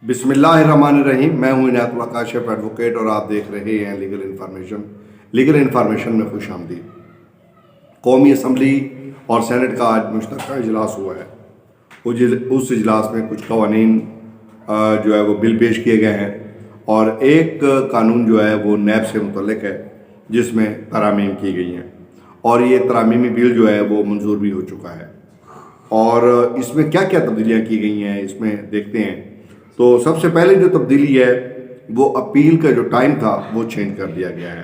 बिस्मिल्लाहिर्रहमानिर्रहीम। मैं हूं इनायतुल्लाह काशिफ एडवोकेट और आप देख रहे हैं लीगल इन्फॉर्मेशन में खुश आमदीद। कौमी असम्बली और सेनेट का आज मुश्तरका इजलास हुआ है। उस इजलास में कुछ कवानीन जो है वो बिल पेश किए गए हैं और एक कानून जो है वो नैब से मुतल्लिक है जिसमें तरामीम की गई हैं और ये तरामीमी बिल जो है वो मंजूर भी हो चुका है। और इसमें क्या क्या तब्दीलियाँ की गई हैं इसमें देखते हैं। तो सबसे पहले जो तब्दीली है वो अपील का जो टाइम था वो चेंज कर दिया गया है।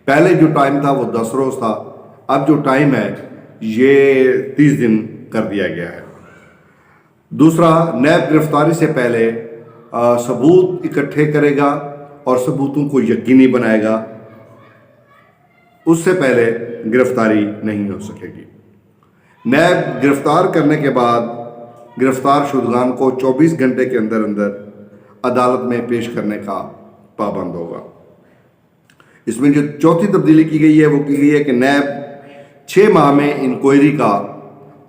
पहले जो टाइम था वो 10 रोज़ था, अब जो टाइम है ये 30 दिन कर दिया गया है। दूसरा, नैब गिरफ्तारी से पहले सबूत इकट्ठे करेगा और सबूतों को यकीनी बनाएगा, उससे पहले गिरफ्तारी नहीं हो सकेगी। नैब गिरफ्तार करने के बाद गिरफ्तार शुदगान को 24 घंटे के अंदर अंदर अदालत में पेश करने का पाबंद होगा। इसमें जो चौथी तब्दीली की गई है वो की गई है कि नैब 6 माह में इंक्वायरी का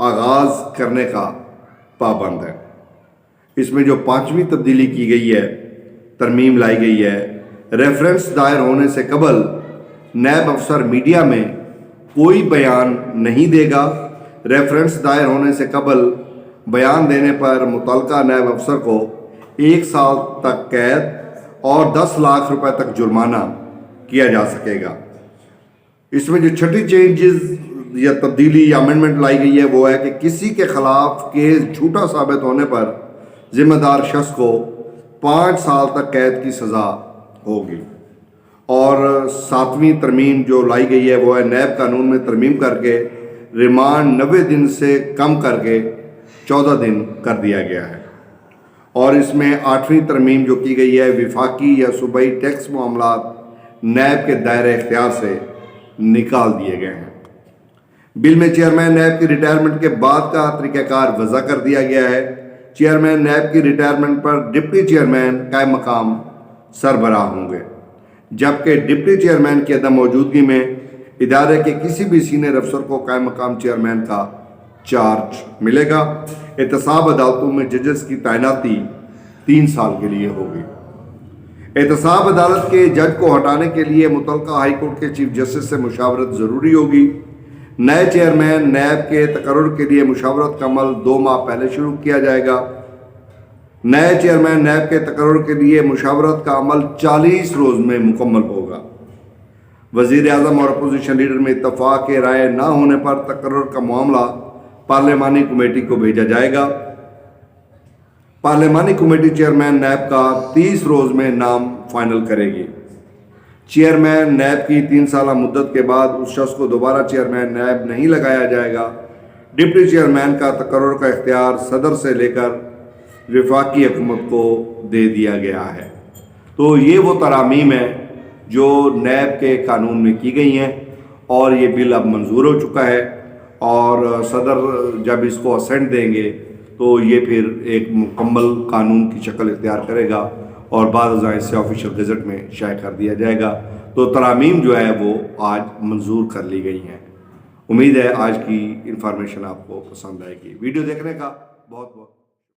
आगाज़ करने का पाबंद है। इसमें जो 5वीं तब्दीली की गई है, तरमीम लाई गई है, रेफरेंस दायर होने से कबल नैब अफसर मीडिया में कोई बयान नहीं देगा। रेफरेंस दायर होने से कबल बयान देने पर मुतल्लिका नैब अफसर को 1 साल तक कैद और 10 लाख रुपए तक जुर्माना किया जा सकेगा। इसमें जो छठी चेंजेस या तब्दीली या अमेंडमेंट लाई गई है वो है कि किसी के खिलाफ केस झूठा साबित होने पर जिम्मेदार शख्स को 5 साल तक कैद की सज़ा होगी। और 7वीं तरमीम जो लाई गई है वो है नैब कानून में तरमीम करके रिमांड 90 दिन से कम करके 14 दिन कर दिया गया है। और इसमें 8वीं तरमीम जो की गई है, विफाकी या सूबाई टैक्स मामलात नैब के दायरे इख्तियार से निकाल दिए गए हैं। बिल में चेयरमैन नैब की रिटायरमेंट के बाद का तरीक़ाकार वज़ा कर दिया गया है। चेयरमैन नैब की रिटायरमेंट पर डिप्टी चेयरमैन कायम मकाम सरबराह होंगे, जबकि डिप्टी चेयरमैन की अदम मौजूदगी में इदारे के किसी भी सीनियर अफसर को कायम मकाम चेयरमैन का चार्ज मिलेगा। एहतसाब अदालतों में जजेस की तैनाती 3 साल के लिए होगी। एहतसाब अदालत के जज को हटाने के लिए मुतल्लिका हाई कोर्ट के चीफ जस्टिस से मुशावरत ज़रूरी होगी। नए चेयरमैन नैब के तकर्रुर के लिए मुशावरत का अमल 2 माह पहले शुरू किया जाएगा। नए चेयरमैन नैब के तकर्रुर के लिए मुशावरत का अमल 40 रोज़ में मुकम्मल होगा। वज़ीर आज़म और अपोजिशन लीडर में इत्तफाक राय ना होने पर तकर्रुर का मामला पार्लिमानी कमेटी को भेजा जाएगा। पार्लिमानी कमेटी चेयरमैन नैब का 30 रोज़ में नाम फाइनल करेगी। चेयरमैन नैब की 3 साल मुद्दत के बाद उस शख्स को दोबारा चेयरमैन नैब नहीं लगाया जाएगा। डिप्टी चेयरमैन का तकर्रुर का इख्तियार सदर से लेकर वफाकी हुकूमत को दे दिया गया है। तो ये वो तरामीम है जो नैब के कानून में की गई हैं और ये बिल अब मंजूर हो चुका है और सदर जब इसको असेंट देंगे तो ये फिर एक मुकम्मल कानून की शक्ल इख्तियार करेगा और बाद अज़ां से ऑफिशियल गज़ट में शाये कर दिया जाएगा। तो तरामीम जो है वो आज मंजूर कर ली गई हैं। उम्मीद है आज की इन्फॉर्मेशन आपको पसंद आएगी। वीडियो देखने का बहुत बहुत